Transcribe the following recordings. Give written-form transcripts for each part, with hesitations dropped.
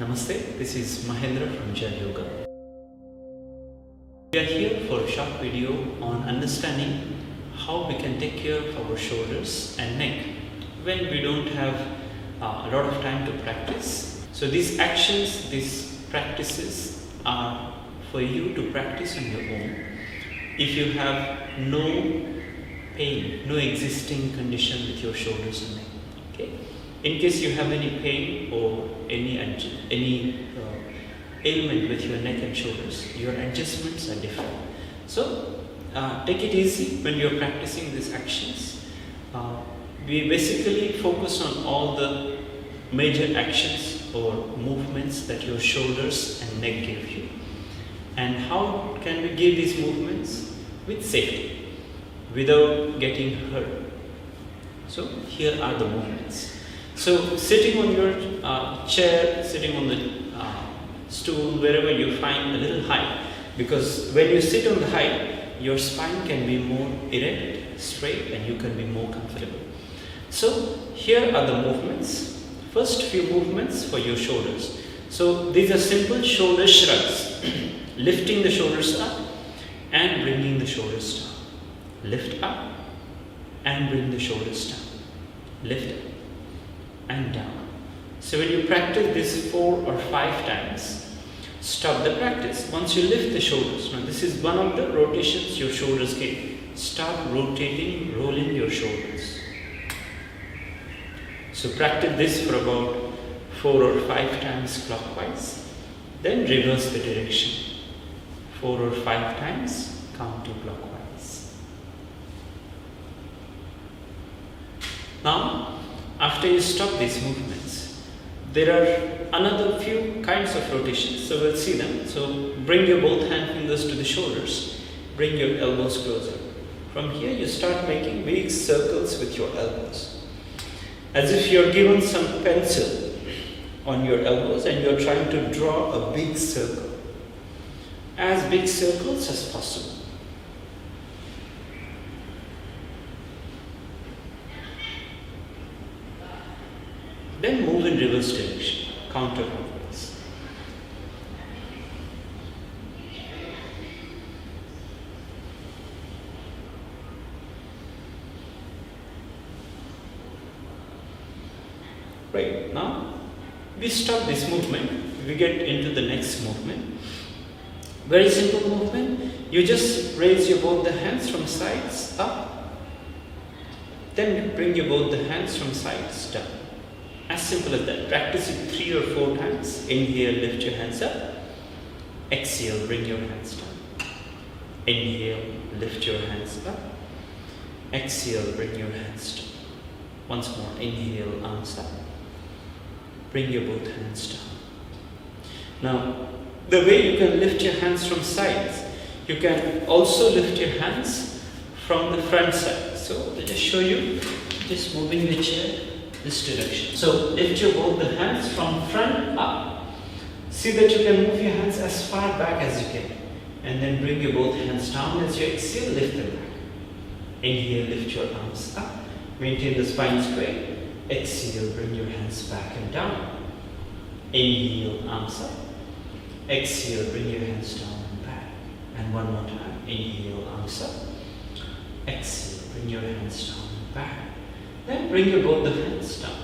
Namaste, this is Mahendra from Jal Yoga. We are here for a short video on understanding how we can take care of our shoulders and neck when we don't have a lot of time to practice. So these actions, these practices are for you to practice on your own. If you have no pain, no existing condition with your shoulders and neck, okay? In case you have any pain or any ailment with your neck and shoulders, your adjustments are different. So take it easy when you're practicing these actions. We basically focus on all the major actions or movements that your shoulders and neck give you. And how can we give these movements with safety, without getting hurt? So here are the movements. So sitting on your chair, sitting on the stool, wherever you find a little height, because when you sit on the height, your spine can be more erect, straight, and you can be more comfortable. So here are the movements. First few movements for your shoulders. So these are simple shoulder shrugs. Lifting the shoulders up and bringing the shoulders down. Lift up and bring the shoulders down. Lift up and down. So when you practice this 4 or 5 times, stop the practice. Once you lift the shoulders, now this is one of the rotations your shoulders get. Start rotating, rolling your shoulders. So practice this for about 4 or 5 times clockwise. Then reverse the direction. 4 or 5 times counterclockwise. Now, after you stop these movements, there are another few kinds of rotations. So we'll see them. So bring your both hand fingers to the shoulders. Bring your elbows closer. From here you start making big circles with your elbows. As if you're given some pencil on your elbows and you're trying to draw a big circle. As big circles as possible. Then move in reverse direction, counterclockwise. Right, now we stop this movement, we get into the next movement. Very simple movement. You just raise your both the hands from sides up. Then bring your both the hands from sides down. As simple as that. Practice it 3 or 4 times. Inhale, lift your hands up. Exhale, bring your hands down. Inhale, lift your hands up. Exhale, bring your hands down. Once more. Inhale, arms up. Bring your both hands down. Now, the way you can lift your hands from sides, you can also lift your hands from the front side. So I'll just show you, just moving the chair this direction. So lift your both the hands from front up. See that you can move your hands as far back as you can. And then bring your both hands down. As you exhale, lift them back. Inhale, lift your arms up. Maintain the spine straight. Exhale, bring your hands back and down. Inhale, arms up. Exhale, bring your hands down and back. And one more time. Inhale, arms up. Exhale, bring your hands down and back. Then bring your both the hands down.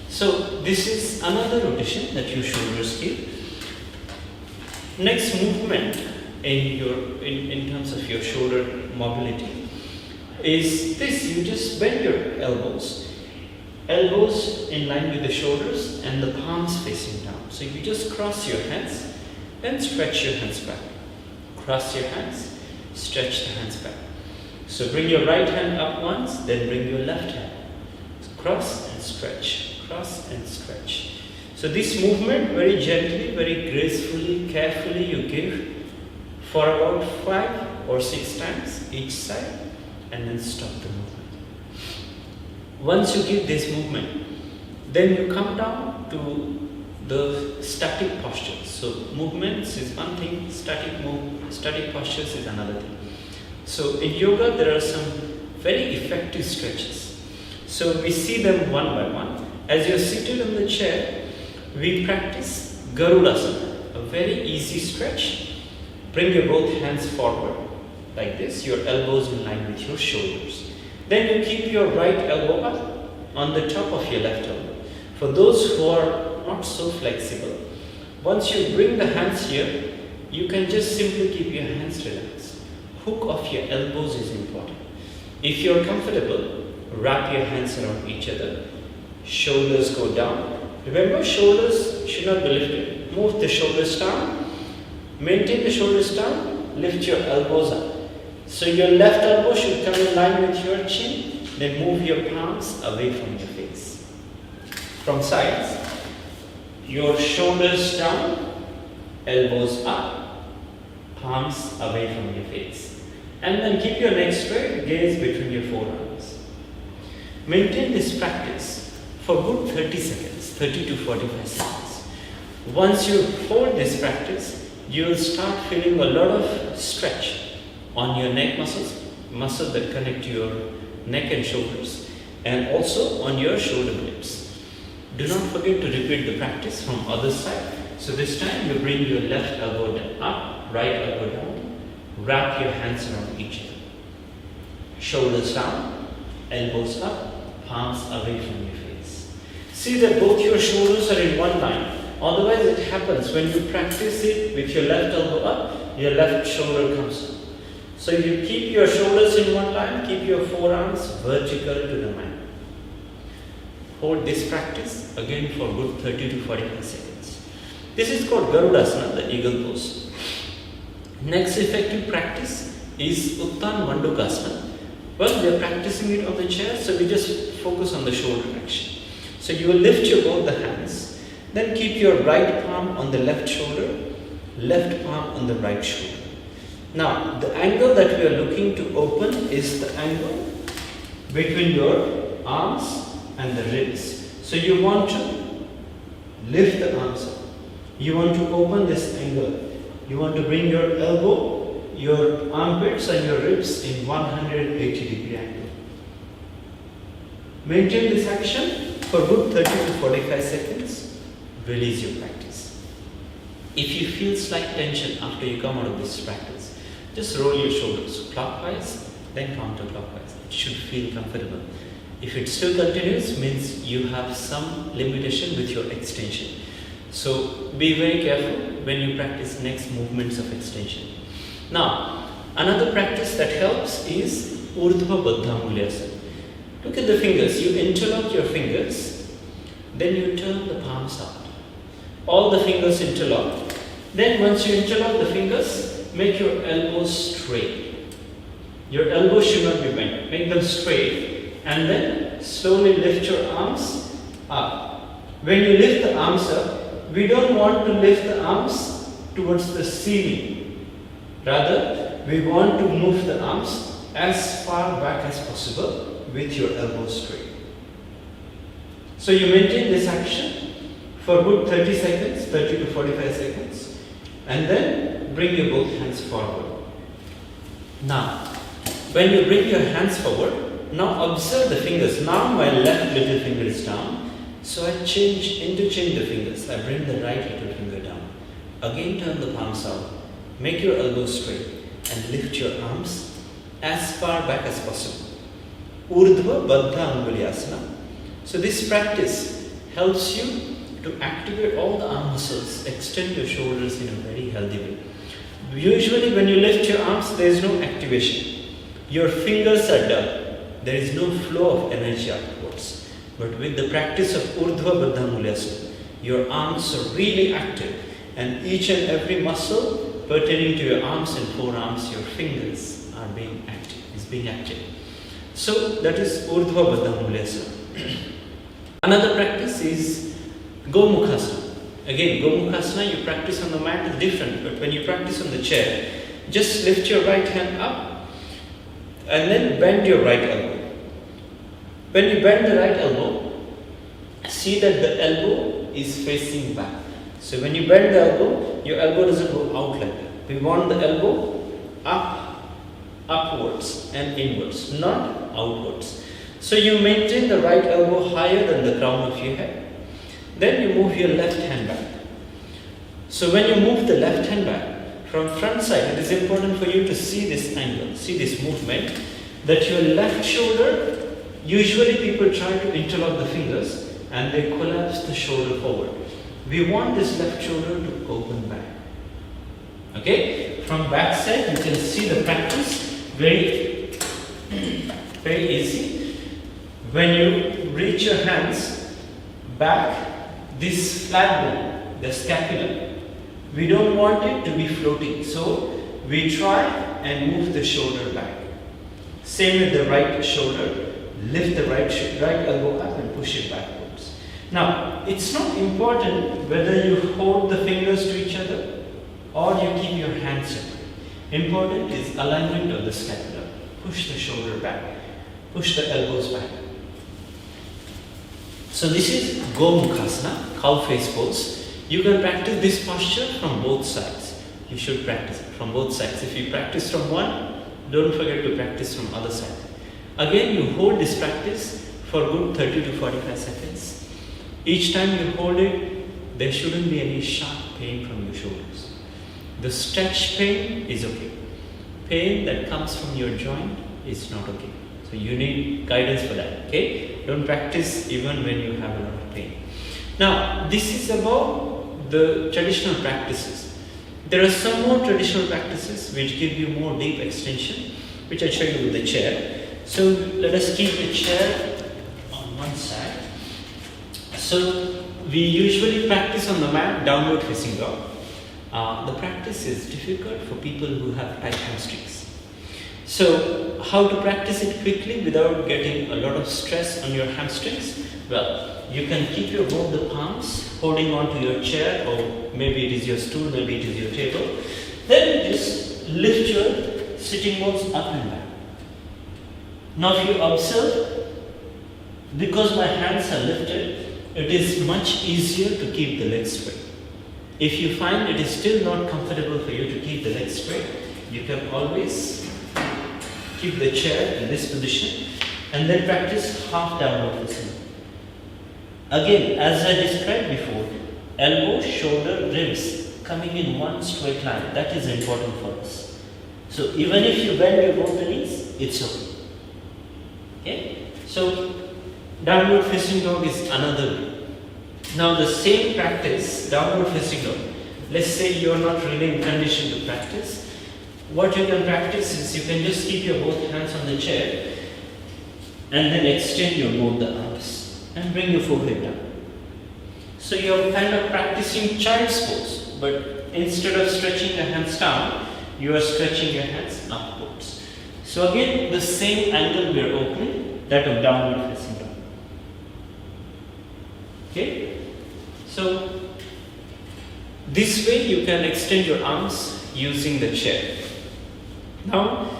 So this is another rotation that your shoulders give. Next movement in terms of your shoulder mobility is this. You just bend your elbows. Elbows in line with the shoulders and the palms facing down. So you just cross your hands. Then stretch your hands back. Cross your hands, stretch the hands back. So bring your right hand up once, then bring your left hand. Cross and stretch, cross and stretch. So this movement, very gently, very gracefully, carefully you give for about 5 or 6 times each side, and then stop the movement. Once you give this movement, then you come down to the static postures. So movements is one thing, static postures is another thing. So in yoga there are some very effective stretches. So we see them one by one. As you're seated on the chair, we practice Garudasana, a very easy stretch. Bring your both hands forward like this, your elbows in line with your shoulders. Then you keep your right elbow up on the top of your left elbow. For those who are not so flexible, once you bring the hands here, you can just simply keep your hands relaxed. Hook of your elbows is important. If you are comfortable, wrap your hands around each other. Shoulders go down. Remember, shoulders should not be lifted. Move the shoulders down. Maintain the shoulders down. Lift your elbows up. So your left elbow should come in line with your chin. Then move your palms away from your face. From sides, your shoulders down, elbows up, palms away from your face. And then keep your neck straight, gaze between your forearms. Maintain this practice for good 30 seconds, 30 to 45 seconds. Once you hold this practice, you will start feeling a lot of stretch on your neck muscles that connect your neck and shoulders, and also on your shoulder blades. Do not forget to repeat the practice from other side. So this time you bring your left elbow up, right elbow down, wrap your hands around each other. Shoulders down, elbows up, palms away from your face. See that both your shoulders are in one line. Otherwise it happens when you practice it with your left elbow up, your left shoulder comes up. So you keep your shoulders in one line, keep your forearms vertical to the mat. Hold this practice again for good 30 to 45 seconds. This is called Garudasana, the eagle pose. Next effective practice is Uttan Mandukasana. Well, we are practicing it on the chair, so we just focus on the shoulder action. So you will lift your both the hands, then keep your right palm on the left shoulder, left palm on the right shoulder. Now, the angle that we are looking to open is the angle between your arms and the ribs. So you want to lift the arms up. You want to open this angle. You want to bring your elbow, your armpits and your ribs in 180-degree angle. Maintain this action for good 30 to 45 seconds. Release your practice. If you feel slight tension after you come out of this practice, just roll your shoulders clockwise, then counterclockwise. It should feel comfortable. If it still continues, means you have some limitation with your extension. So be very careful when you practice next movements of extension. Now, another practice that helps is Urdhva Baddha Angulyasana. Look at the fingers. You interlock your fingers, then you turn the palms out. All the fingers interlock. Then once you interlock the fingers, make your elbows straight. Your elbows should not be bent. Make them straight. And then slowly lift your arms up. When you lift the arms up, we don't want to lift the arms towards the ceiling. Rather, we want to move the arms as far back as possible with your elbows straight. So you maintain this action for good 30 seconds, 30 to 45 seconds. And then bring your both hands forward. Now, when you bring your hands forward, now observe the fingers. Now my left little finger is down. So I interchange the fingers. I bring the right little finger down. Again turn the palms out. Make your elbows straight and lift your arms as far back as possible. Urdhva Baddha Angulyasana. So this practice helps you to activate all the arm muscles, extend your shoulders in a very healthy way. Usually when you lift your arms, there is no activation. Your fingers are dull. There is no flow of energy upwards. But with the practice of Urdhva Baddha Angulyasana, your arms are really active, and each and every muscle pertaining to your arms and forearms, your fingers are being active. So that is Urdhva Baddha Angulyasana. Another practice is Gomukhasana. Again, Gomukhasana you practice on the mat is different, but when you practice on the chair, just lift your right hand up and then bend your right elbow. When you bend the right elbow, see that the elbow is facing back. So when you bend the elbow, your elbow doesn't go out like that. We want the elbow upwards and inwards, not outwards. So you maintain the right elbow higher than the crown of your head. Then you move your left hand back. So when you move the left hand back from front side, it is important for you to see this angle, see this movement, that your left shoulder, usually people try to interlock the fingers and they collapse the shoulder forward. We want this left shoulder to open back. Okay, from back side you can see the practice, very easy. When you reach your hands back, this flat bone, the scapula, we don't want it to be floating, so we try and move the shoulder back. Same with the right shoulder, lift the right elbow up and push it backwards. Now, it's not important whether you hold the fingers to each other or you keep your hands separate. Important is alignment of the scapula. Push the shoulder back, push the elbows back. So this is Gomukhasana, cow face pose. You can practice this posture from both sides. You should practice it from both sides. If you practice from one, don't forget to practice from other side. Again, you hold this practice for good 30 to 45 seconds. Each time you hold it, there shouldn't be any sharp pain from your shoulders. The stretch pain is okay. Pain that comes from your joint is not okay. So you need guidance for that, okay? Don't practice even when you have a lot of pain. Now, this is about the traditional practices. There are some more traditional practices which give you more deep extension, which I'll show you with the chair. So let us keep the chair on one side. So we usually practice on the mat, downward facing dog. The practice is difficult for people who have tight hamstrings. So how to practice it quickly without getting a lot of stress on your hamstrings? Well, you can keep both the palms holding on to your chair, or maybe it is your stool, maybe it is your table. Then just lift your sitting bones up and back. Now if you observe, because my hands are lifted, it is much easier to keep the legs straight. If you find it is still not comfortable for you to keep the legs straight, you can always keep the chair in this position and then practice half downward facing. Again, as I described before, elbow, shoulder, ribs coming in one straight line. That is important for us. So even if you bend your both the knees, it's okay. Okay? So downward facing dog is another way. Now the same practice, downward facing dog. Let's say you are not really in condition to practice. What you can practice is you can just keep your both hands on the chair and then extend your both the arms and bring your forehead down. So you're kind of practicing child's pose, but instead of stretching the hands down, you are stretching your hands upwards. So again, the same angle we are opening, that of downward facing dog. Okay? So this way you can extend your arms using the chair. Now,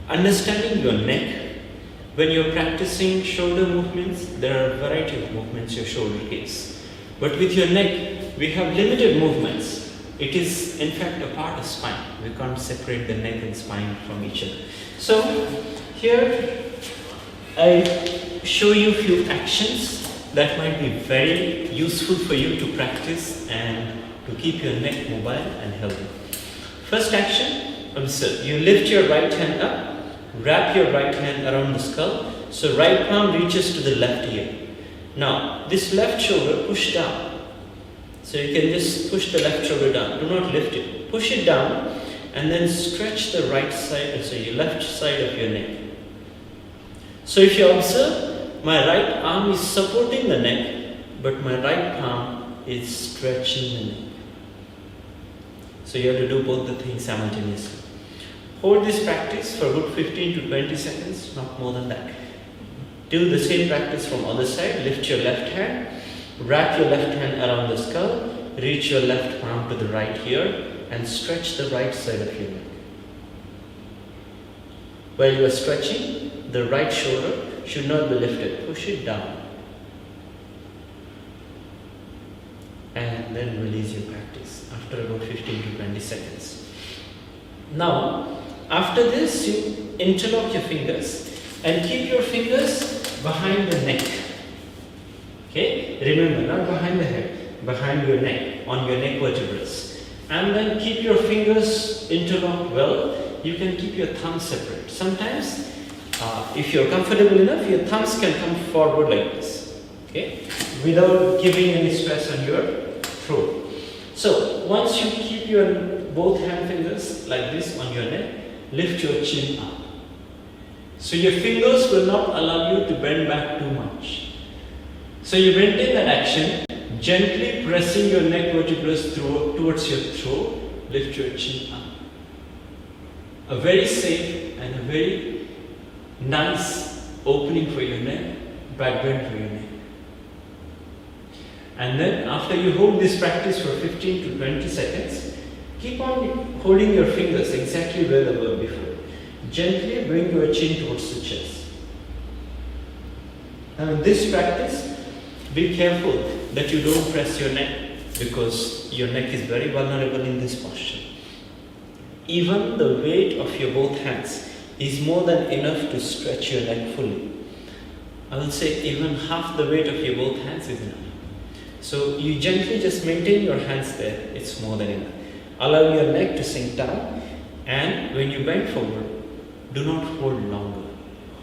understanding your neck. When you're practicing shoulder movements, there are a variety of movements your shoulder gives. But with your neck, we have limited movements. It is in fact a part of spine. We can't separate the neck and spine from each other. So here I show you a few actions that might be very useful for you to practice and to keep your neck mobile and healthy. First action, observe. You lift your right hand up, wrap your right hand around the skull, so right palm reaches to the left ear. Now, this left shoulder push down. So you can just push the left shoulder down. Do not lift it. Push it down and then stretch the right side, so your left side of your neck. So if you observe, my right arm is supporting the neck, but my right palm is stretching the neck. So you have to do both the things simultaneously. Hold this practice for good 15 to 20 seconds, not more than that. Do the same practice from other side. Lift your left hand, wrap your left hand around the skull, reach your left palm to the right ear, and stretch the right side of your neck. While you are stretching, the right shoulder should not be lifted. Push it down. And then release your practice after about 15 to 20 seconds. Now, after this, you interlock your fingers and keep your fingers behind the neck. Okay? Remember, not behind the head, behind your neck. on your neck vertebrae. And then keep your fingers interlocked well. You can keep your thumbs separate. Sometimes, if you're comfortable enough, your thumbs can come forward like this, okay, without giving any stress on your throat. So once you keep your both hand fingers like this on your neck, lift your chin up. So your fingers will not allow you to bend back too much. So you maintain that action, gently pressing your neck vertebrae towards your throat, lift your chin up. A very safe and a very nice opening for your neck, back bend for your neck. And then after you hold this practice for 15 to 20 seconds, keep on holding your fingers exactly where they were before. Gently bring your chin towards the chest. Now in this practice, be careful that you don't press your neck, because your neck is very vulnerable in this posture. Even the weight of your both hands is more than enough to stretch your neck fully. I will say even half the weight of your both hands is enough. So you gently just maintain your hands there, it's more than enough. Allow your neck to sink down, and when you bend forward, do not hold longer.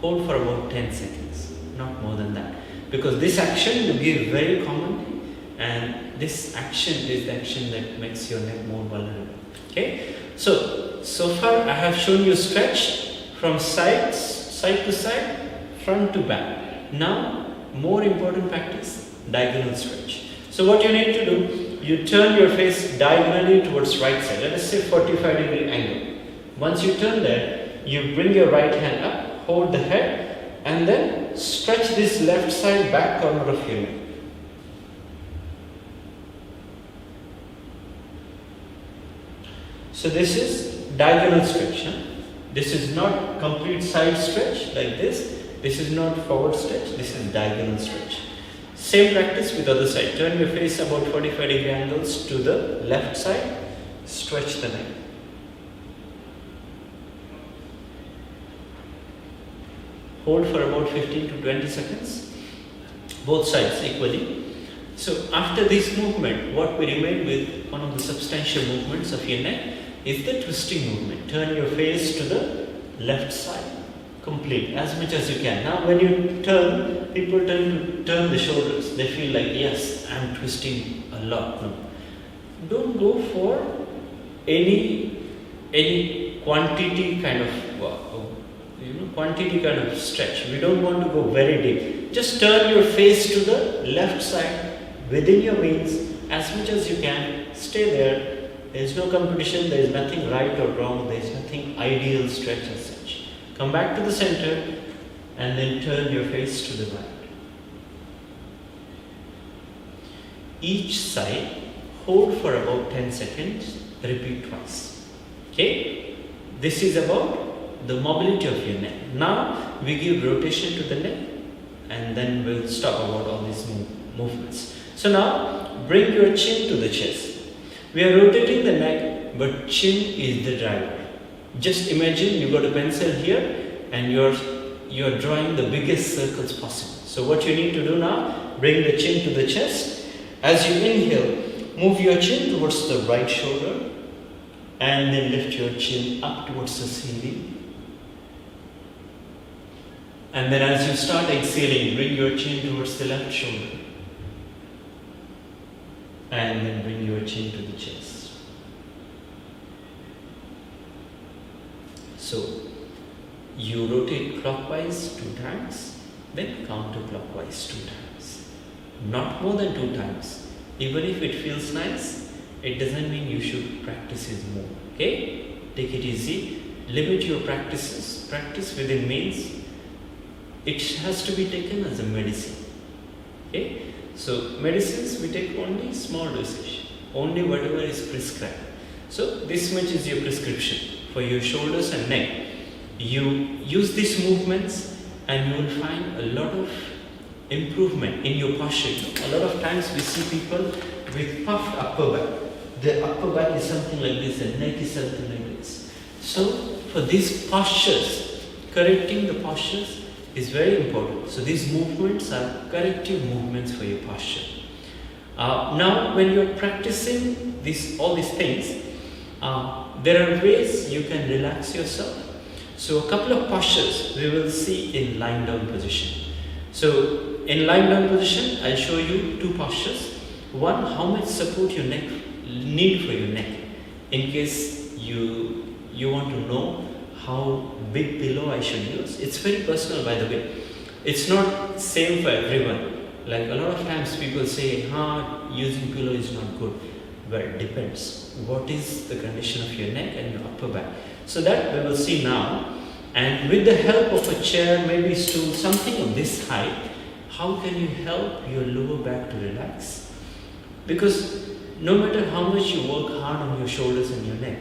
Hold for about 10 seconds, not more than that. Because this action you give very commonly, and this action is the action that makes your neck more vulnerable. Okay? So far I have shown you stretch from side to side, front to back. Now, more important practice, diagonal stretch. So what you need to do, you turn your face diagonally towards right side. Let us say 45-degree angle. Once you turn there, you bring your right hand up, hold the head, and then stretch this left side back corner of your neck. So this is diagonal stretch. This is not complete side stretch like this. This is not forward stretch. This is diagonal stretch. Same practice with other side. Turn your face about 45-degree angles to the left side. Stretch the neck. Hold for about 15 to 20 seconds. Both sides equally. So after this movement, what we remain with, one of the substantial movements of your neck, is the twisting movement. Turn your face to the left side. Complete, as much as you can. Now when you turn, people tend to turn the shoulders. They feel like, yes, I'm twisting a lot. No. Don't go for any quantity kind of stretch. We don't want to go very deep. Just turn your face to the left side within your means as much as you can. Stay there. There is no competition. There is nothing right or wrong. There is nothing ideal stretch as such. Come back to the center and then turn your face to the right. Each side, hold for about 10 seconds, repeat twice. Okay? This is about the mobility of your neck. Now we give rotation to the neck, and then we'll stop about all these movements. So now bring your chin to the chest. We are rotating the neck, but chin is the driver. Just imagine you got a pencil here and you're drawing the biggest circles possible. So what you need to do now, bring the chin to the chest. As you inhale, move your chin towards the right shoulder and then lift your chin up towards the ceiling. And then as you start exhaling, bring your chin towards the left shoulder and then bring your chin to the chest. So, you rotate clockwise 2 times, then counterclockwise 2 times. Not more than 2 times. Even if it feels nice, it doesn't mean you should practice it more. Okay? Take it easy. Limit your practices. Practice within means. It has to be taken as a medicine. Okay? So, medicines we take only small dosage. Only whatever is prescribed. So, this much is your prescription. For your shoulders and neck, you use these movements and you will find a lot of improvement in your posture. A lot of times we see people with puffed upper back. The upper back is something like this, the neck is something like this. So for these postures, correcting the postures is very important. So these movements are corrective movements for your posture. Now when you're practicing all these things, there are ways you can relax yourself. So a couple of postures we will see in lying down position. So in lying down position, I'll show you two postures. One, how much support your neck need for your neck, in case you want to know how big pillow I should use. It's very personal, by the way. It's not same for everyone. Like a lot of times people say, using pillow is not good. Well, it depends. What is the condition of your neck and your upper back? So that we will see now. And with the help of a chair, maybe stool, something of this height, how can you help your lower back to relax? Because no matter how much you work hard on your shoulders and your neck,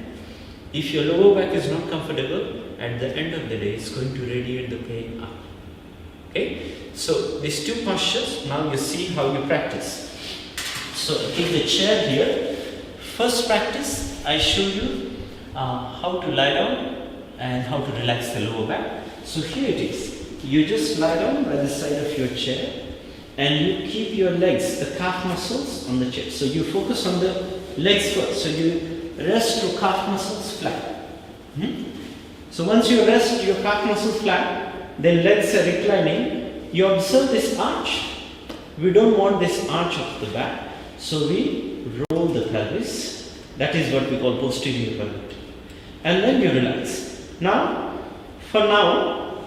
if your lower back is not comfortable, at the end of the day, it's going to radiate the pain up. Okay? So these two postures, now you see how you practice. So take the chair here. First practice, I show you how to lie down and how to relax the lower back. So here it is. You just lie down by the side of your chair and you keep your legs, the calf muscles on the chair. So you focus on the legs first. So you rest your calf muscles flat. So once you rest your calf muscles flat, then legs are reclining. You observe this arch. We don't want this arch of the back. So we roll the pelvis. That is what we call posterior pelvic. And then you relax. Now, for now,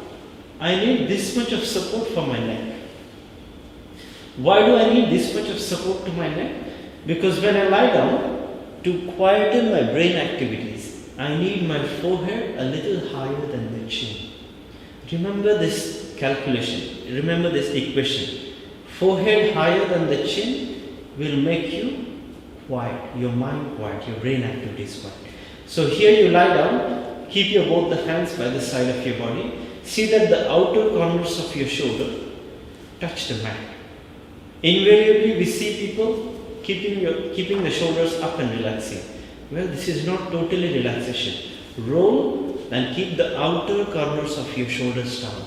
I need this much of support for my neck. Why do I need this much of support to my neck? Because when I lie down, to quieten my brain activities, I need my forehead a little higher than the chin. Remember this calculation, remember this equation. Forehead higher than the chin will make you quiet, your mind quiet, your brain activities quiet. So here you lie down, keep your both the hands by the side of your body. See that the outer corners of your shoulder touch the mat. Invariably we see people keeping the shoulders up and relaxing. Well, this is not totally relaxation. Roll and keep the outer corners of your shoulders down.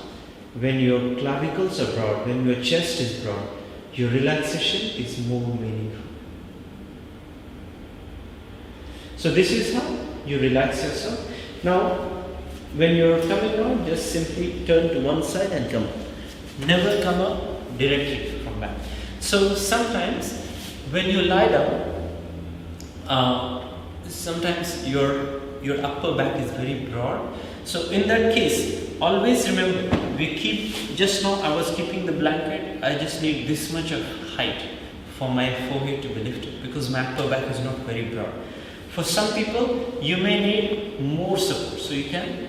When your clavicles are broad, when your chest is broad, your relaxation is more meaningful. So this is how you relax yourself. Now, when you're coming out, just simply turn to one side and come up. Never come up directly from back. So sometimes when you lie down, sometimes your upper back is very broad. So in that case, always remember, just now I was keeping the blanket, I just need this much of height for my forehead to be lifted because my upper back is not very broad. For some people, you may need more support, so you can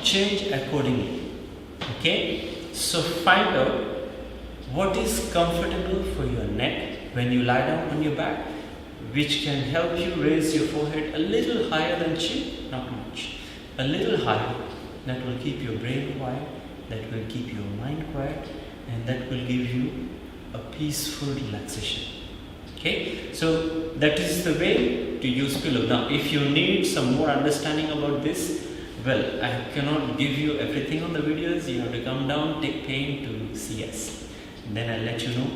change accordingly. Okay? So find out what is comfortable for your neck when you lie down on your back, which can help you raise your forehead a little higher than chin, not much, a little higher. That will keep your brain quiet, that will keep your mind quiet, and that will give you a peaceful relaxation. Okay, so that is the way to use pillow. Now, if you need some more understanding about this, well, I cannot give you everything on the videos. You have to come down, take pain to see us. Then I'll let you know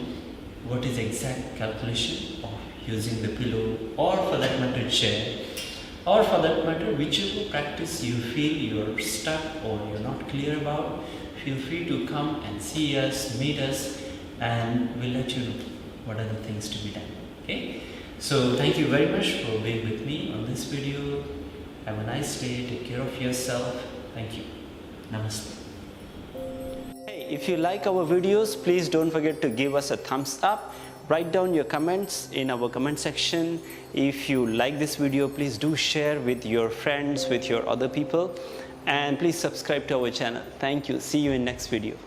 what is the exact calculation of using the pillow, or for that matter chair, or for that matter whichever practice you feel you're stuck or you're not clear about. Feel free to come and see us, meet us, and we'll let you know what are the things to be done. Okay, so thank you very much for being with me on this video. Have a nice day, take care of yourself. Thank you. Namaste. Hey, if you like our videos, please don't forget to give us a thumbs up. Write down your comments in our comment section. If you like this video, please do share with your friends, with your other people, and please subscribe to our channel. Thank you. See you in next video.